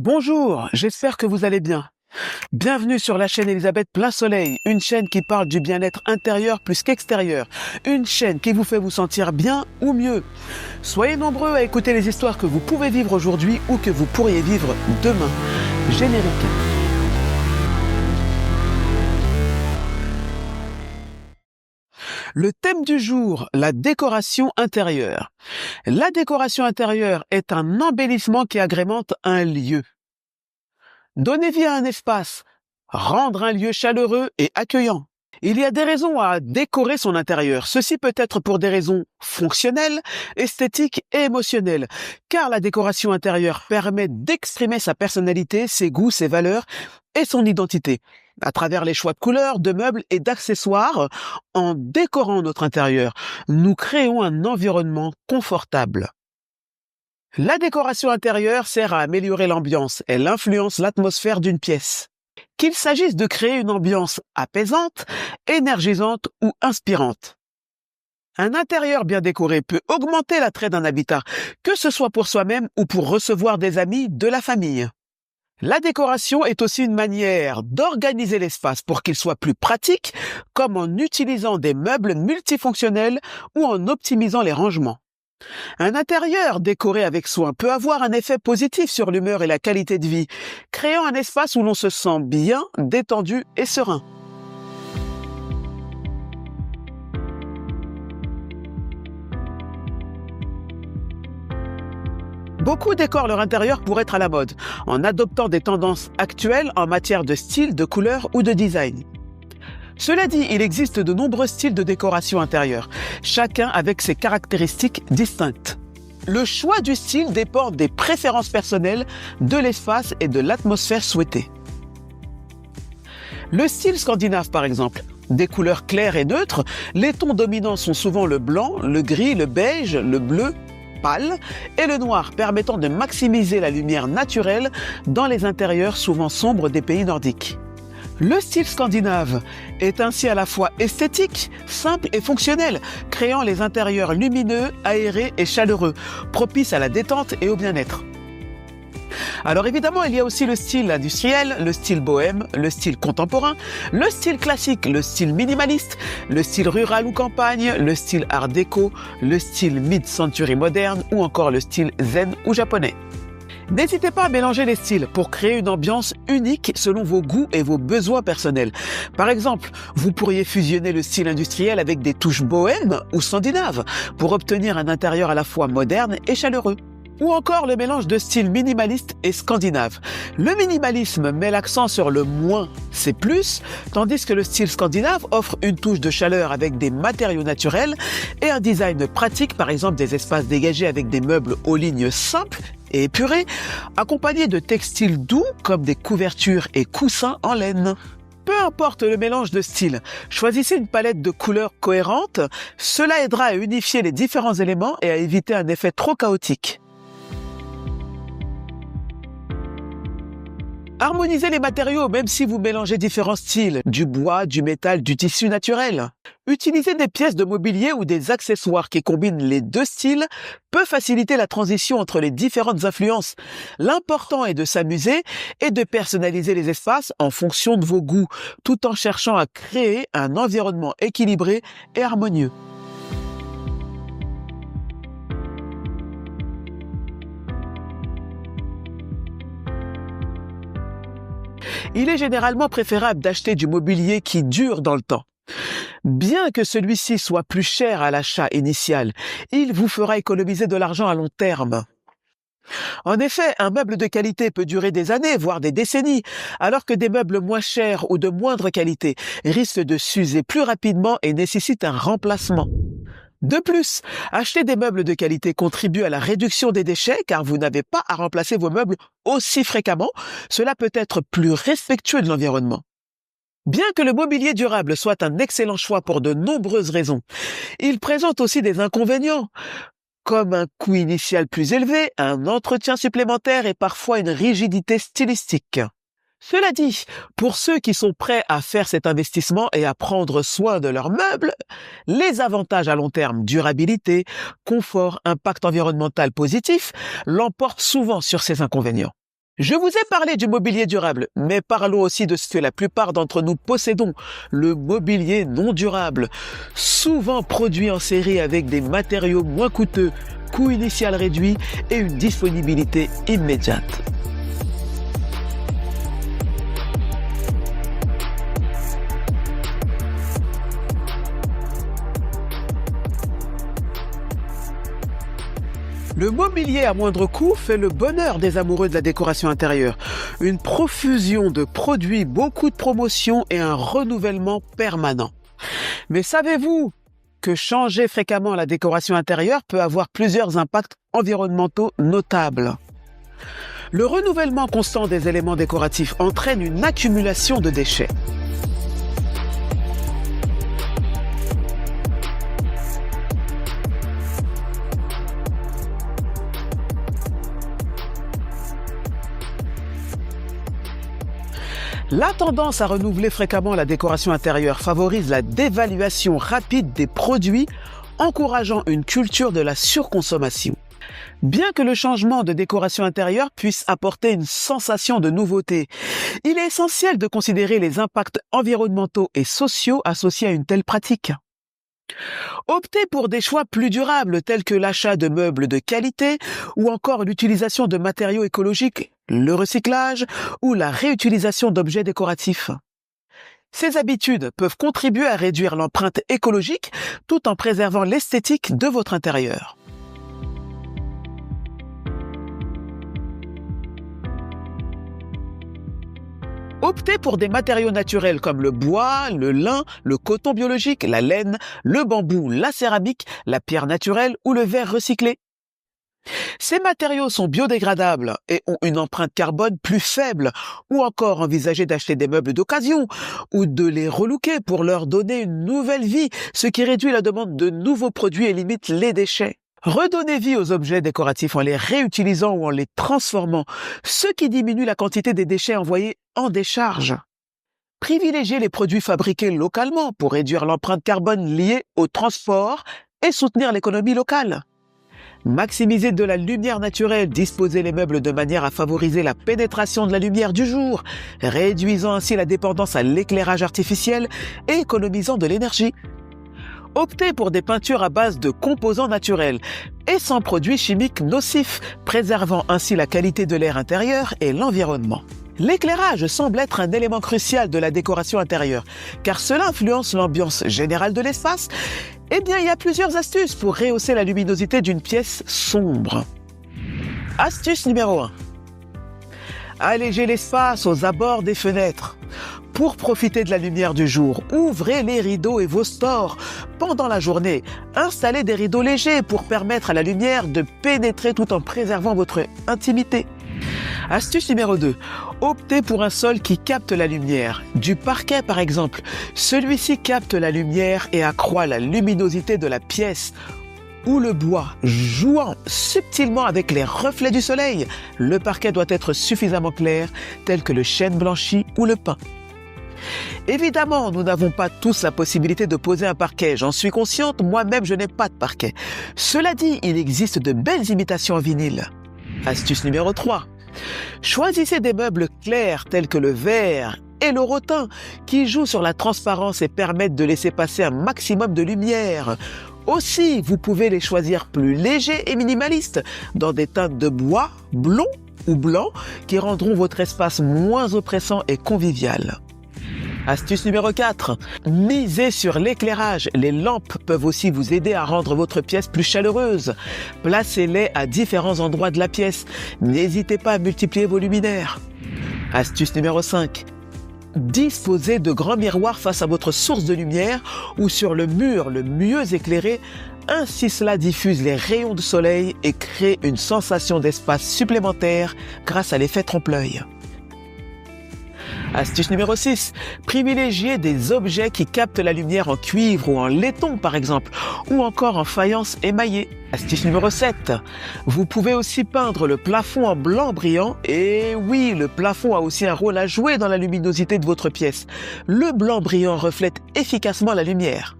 Bonjour, j'espère que vous allez bien. Bienvenue sur la chaîne Elisabeth Plein Soleil, une chaîne qui parle du bien-être intérieur plus qu'extérieur, une chaîne qui vous fait vous sentir bien ou mieux. Soyez nombreux à écouter les histoires que vous pouvez vivre aujourd'hui ou que vous pourriez vivre demain. Générique. Le thème du jour, la décoration intérieure. La décoration intérieure est un embellissement qui agrémente un lieu. Donner vie à un espace, rendre un lieu chaleureux et accueillant. Il y a des raisons à décorer son intérieur. Ceci peut être pour des raisons fonctionnelles, esthétiques et émotionnelles, car la décoration intérieure permet d'exprimer sa personnalité, ses goûts, ses valeurs et son identité, à travers les choix de couleurs, de meubles et d'accessoires. En décorant notre intérieur, nous créons un environnement confortable. La décoration intérieure sert à améliorer l'ambiance. Elle influence l'atmosphère d'une pièce. Qu'il s'agisse de créer une ambiance apaisante, énergisante ou inspirante. Un intérieur bien décoré peut augmenter l'attrait d'un habitat, que ce soit pour soi-même ou pour recevoir des amis de la famille. La décoration est aussi une manière d'organiser l'espace pour qu'il soit plus pratique, comme en utilisant des meubles multifonctionnels ou en optimisant les rangements. Un intérieur décoré avec soin peut avoir un effet positif sur l'humeur et la qualité de vie, créant un espace où l'on se sent bien, détendu et serein. Beaucoup décorent leur intérieur pour être à la mode, en adoptant des tendances actuelles en matière de style, de couleur ou de design. Cela dit, il existe de nombreux styles de décoration intérieure, chacun avec ses caractéristiques distinctes. Le choix du style dépend des préférences personnelles, de l'espace et de l'atmosphère souhaitée. Le style scandinave par exemple, des couleurs claires et neutres, les tons dominants sont souvent le blanc, le gris, le beige, le bleu pâle et le noir, permettant de maximiser la lumière naturelle dans les intérieurs souvent sombres des pays nordiques. Le style scandinave est ainsi à la fois esthétique, simple et fonctionnel, créant les intérieurs lumineux, aérés et chaleureux, propices à la détente et au bien-être. Alors évidemment, il y a aussi le style industriel, le style bohème, le style contemporain, le style classique, le style minimaliste, le style rural ou campagne, le style art déco, le style mid-century moderne ou encore le style zen ou japonais. N'hésitez pas à mélanger les styles pour créer une ambiance unique selon vos goûts et vos besoins personnels. Par exemple, vous pourriez fusionner le style industriel avec des touches bohèmes ou scandinaves pour obtenir un intérieur à la fois moderne et chaleureux. Ou encore le mélange de styles minimaliste et scandinave. Le minimalisme met l'accent sur le moins, c'est plus, tandis que le style scandinave offre une touche de chaleur avec des matériaux naturels et un design pratique, par exemple des espaces dégagés avec des meubles aux lignes simples et épurées, accompagnés de textiles doux comme des couvertures et coussins en laine. Peu importe le mélange de styles, choisissez une palette de couleurs cohérente, cela aidera à unifier les différents éléments et à éviter un effet trop chaotique. Harmonisez les matériaux même si vous mélangez différents styles, du bois, du métal, du tissu naturel. Utiliser des pièces de mobilier ou des accessoires qui combinent les deux styles peut faciliter la transition entre les différentes influences. L'important est de s'amuser et de personnaliser les espaces en fonction de vos goûts, tout en cherchant à créer un environnement équilibré et harmonieux. Il est généralement préférable d'acheter du mobilier qui dure dans le temps. Bien que celui-ci soit plus cher à l'achat initial, il vous fera économiser de l'argent à long terme. En effet, un meuble de qualité peut durer des années, voire des décennies, alors que des meubles moins chers ou de moindre qualité risquent de s'user plus rapidement et nécessitent un remplacement. De plus, acheter des meubles de qualité contribue à la réduction des déchets car vous n'avez pas à remplacer vos meubles aussi fréquemment. Cela peut être plus respectueux de l'environnement. Bien que le mobilier durable soit un excellent choix pour de nombreuses raisons, il présente aussi des inconvénients, comme un coût initial plus élevé, un entretien supplémentaire et parfois une rigidité stylistique. Cela dit, pour ceux qui sont prêts à faire cet investissement et à prendre soin de leurs meubles, les avantages à long terme, durabilité, confort, impact environnemental positif, l'emportent souvent sur ces inconvénients. Je vous ai parlé du mobilier durable, mais parlons aussi de ce que la plupart d'entre nous possédons, le mobilier non durable, souvent produit en série avec des matériaux moins coûteux, coût initial réduit et une disponibilité immédiate. Le mobilier à moindre coût fait le bonheur des amoureux de la décoration intérieure. Une profusion de produits, beaucoup de promotions et un renouvellement permanent. Mais savez-vous que changer fréquemment la décoration intérieure peut avoir plusieurs impacts environnementaux notables? Le renouvellement constant des éléments décoratifs entraîne une accumulation de déchets. La tendance à renouveler fréquemment la décoration intérieure favorise la dévaluation rapide des produits, encourageant une culture de la surconsommation. Bien que le changement de décoration intérieure puisse apporter une sensation de nouveauté, il est essentiel de considérer les impacts environnementaux et sociaux associés à une telle pratique. Optez pour des choix plus durables tels que l'achat de meubles de qualité ou encore l'utilisation de matériaux écologiques, le recyclage ou la réutilisation d'objets décoratifs. Ces habitudes peuvent contribuer à réduire l'empreinte écologique tout en préservant l'esthétique de votre intérieur. Optez pour des matériaux naturels comme le bois, le lin, le coton biologique, la laine, le bambou, la céramique, la pierre naturelle ou le verre recyclé. Ces matériaux sont biodégradables et ont une empreinte carbone plus faible, ou encore envisagez d'acheter des meubles d'occasion ou de les relooker pour leur donner une nouvelle vie, ce qui réduit la demande de nouveaux produits et limite les déchets. Redonnez vie aux objets décoratifs en les réutilisant ou en les transformant, ce qui diminue la quantité des déchets envoyés en décharge. Privilégiez les produits fabriqués localement pour réduire l'empreinte carbone liée au transport et soutenir l'économie locale. Maximisez de la lumière naturelle, disposez les meubles de manière à favoriser la pénétration de la lumière du jour, réduisant ainsi la dépendance à l'éclairage artificiel et économisant de l'énergie. Optez pour des peintures à base de composants naturels et sans produits chimiques nocifs, préservant ainsi la qualité de l'air intérieur et l'environnement. L'éclairage semble être un élément crucial de la décoration intérieure, car cela influence l'ambiance générale de l'espace. Eh bien, il y a plusieurs astuces pour rehausser la luminosité d'une pièce sombre. Astuce numéro 1. Allégez l'espace aux abords des fenêtres. Pour profiter de la lumière du jour, ouvrez les rideaux et vos stores. Pendant la journée, installez des rideaux légers pour permettre à la lumière de pénétrer tout en préservant votre intimité. Astuce numéro 2. Optez pour un sol qui capte la lumière. Du parquet par exemple. Celui-ci capte la lumière et accroît la luminosité de la pièce. Ou le bois, jouant subtilement avec les reflets du soleil. Le parquet doit être suffisamment clair, tel que le chêne blanchi ou le pin. Évidemment, nous n'avons pas tous la possibilité de poser un parquet. J'en suis consciente, moi-même je n'ai pas de parquet. Cela dit, il existe de belles imitations en vinyle. Astuce numéro 3. Choisissez des meubles clairs tels que le verre et le rotin qui jouent sur la transparence et permettent de laisser passer un maximum de lumière. Aussi, vous pouvez les choisir plus légers et minimalistes dans des teintes de bois, blond ou blanc qui rendront votre espace moins oppressant et convivial. Astuce numéro 4. Misez sur l'éclairage. Les lampes peuvent aussi vous aider à rendre votre pièce plus chaleureuse. Placez-les à différents endroits de la pièce. N'hésitez pas à multiplier vos luminaires. Astuce numéro 5. Disposez de grands miroirs face à votre source de lumière ou sur le mur le mieux éclairé. Ainsi cela diffuse les rayons de soleil et crée une sensation d'espace supplémentaire grâce à l'effet trompe-l'œil. Astuce numéro 6. Privilégiez des objets qui captent la lumière en cuivre ou en laiton par exemple, ou encore en faïence émaillée. Astuce numéro 7. Vous pouvez aussi peindre le plafond en blanc brillant. Et oui, le plafond a aussi un rôle à jouer dans la luminosité de votre pièce. Le blanc brillant reflète efficacement la lumière.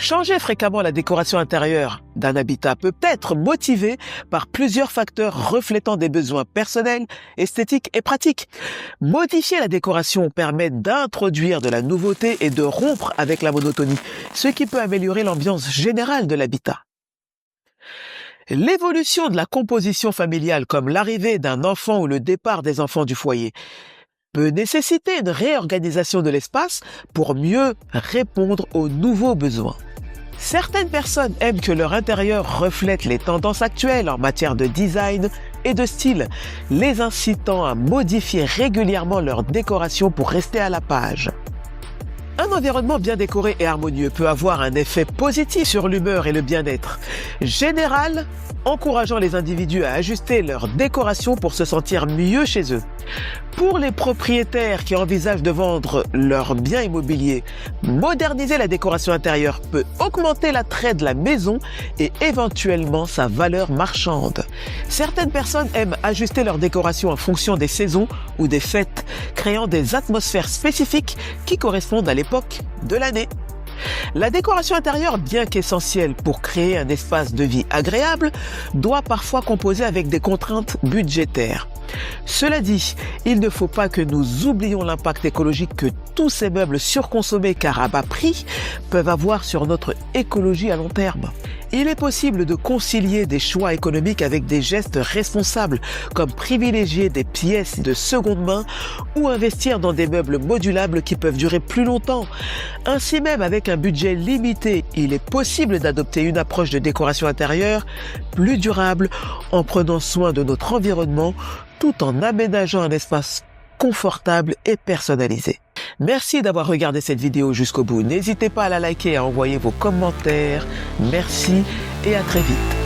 Changer fréquemment la décoration intérieure d'un habitat peut être motivé par plusieurs facteurs reflétant des besoins personnels, esthétiques et pratiques. Modifier la décoration permet d'introduire de la nouveauté et de rompre avec la monotonie, ce qui peut améliorer l'ambiance générale de l'habitat. L'évolution de la composition familiale, comme l'arrivée d'un enfant ou le départ des enfants du foyer, peut nécessiter une réorganisation de l'espace pour mieux répondre aux nouveaux besoins. Certaines personnes aiment que leur intérieur reflète les tendances actuelles en matière de design et de style, les incitant à modifier régulièrement leur décoration pour rester à la page. Un environnement bien décoré et harmonieux peut avoir un effet positif sur l'humeur et le bien-être général, encourageant les individus à ajuster leur décoration pour se sentir mieux chez eux. Pour les propriétaires qui envisagent de vendre leurs biens immobiliers, moderniser la décoration intérieure peut augmenter l'attrait de la maison et éventuellement sa valeur marchande. Certaines personnes aiment ajuster leur décoration en fonction des saisons ou des fêtes, créant des atmosphères spécifiques qui correspondent à l'époque de l'année. La décoration intérieure, bien qu'essentielle pour créer un espace de vie agréable, doit parfois composer avec des contraintes budgétaires. Cela dit, il ne faut pas que nous oublions l'impact écologique que tous ces meubles surconsommés car à bas prix peuvent avoir sur notre écologie à long terme. Il est possible de concilier des choix économiques avec des gestes responsables, comme privilégier des pièces de seconde main ou investir dans des meubles modulables qui peuvent durer plus longtemps. Ainsi même, avec un budget limité, il est possible d'adopter une approche de décoration intérieure plus durable en prenant soin de notre environnement tout en aménageant un espace confortable et personnalisé. Merci d'avoir regardé cette vidéo jusqu'au bout. N'hésitez pas à la liker et à envoyer vos commentaires. Merci et à très vite.